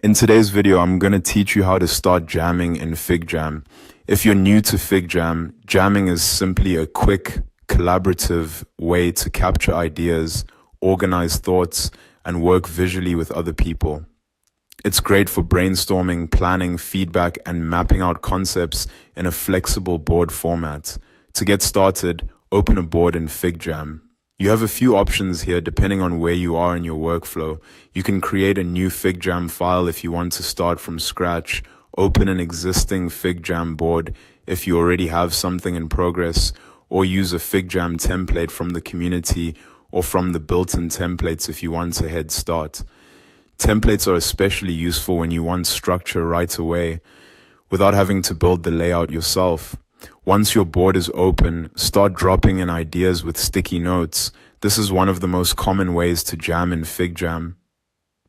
In today's video, I'm going to teach you how to start jamming in FigJam. If you're new to FigJam, jamming is simply a quick, collaborative way to capture ideas, organize thoughts, and work visually with other people. It's great for brainstorming, planning, feedback, and mapping out concepts in a flexible board format. To get started, open a board in FigJam. You have a few options here depending on where you are in your workflow. You can create a new FigJam file if you want to start from scratch, open an existing FigJam board if you already have something in progress, or use a FigJam template from the community or from the built-in templates if you want a head start. Templates are especially useful when you want structure right away without having to build the layout yourself. Once your board is open, start dropping in ideas with sticky notes. This is one of the most common ways to jam in FigJam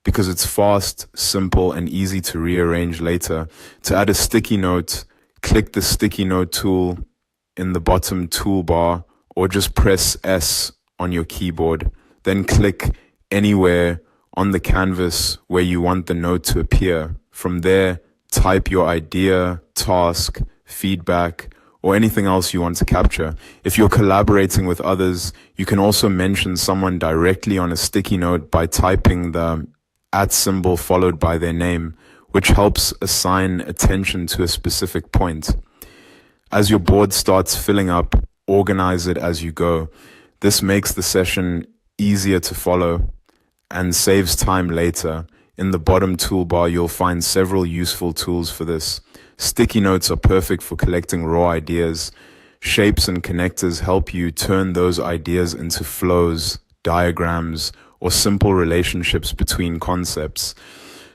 because it's fast, simple, and easy to rearrange later. To add a sticky note, click the sticky note tool in the bottom toolbar or just press S on your keyboard. Then click anywhere on the canvas where you want the note to appear. From there, type your idea, task, feedback, or anything else you want to capture. If you're collaborating with others, you can also mention someone directly on a sticky note by typing the @ symbol followed by their name, which helps assign attention to a specific point. As your board starts filling up, organize it as you go. This makes the session easier to follow and saves time later. In the bottom toolbar, you'll find several useful tools for this. Sticky notes are perfect for collecting raw ideas. Shapes and connectors help you turn those ideas into flows, diagrams, or simple relationships between concepts.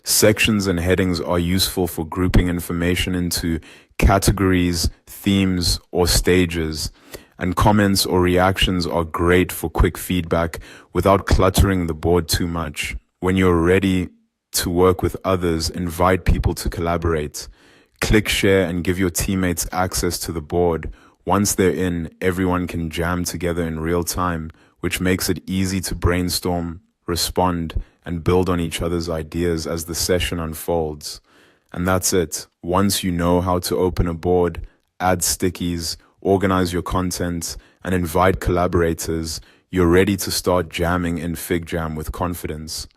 Sections and headings are useful for grouping information into categories, themes, or stages. And comments or reactions are great for quick feedback without cluttering the board too much. When you're ready to work with others, invite people to collaborate. Click share and give your teammates access to the board. Once they're in, everyone can jam together in real time, which makes it easy to brainstorm, respond, and build on each other's ideas as the session unfolds. And that's it. Once you know how to open a board, add stickies, organize your content, and invite collaborators, you're ready to start jamming in FigJam with confidence.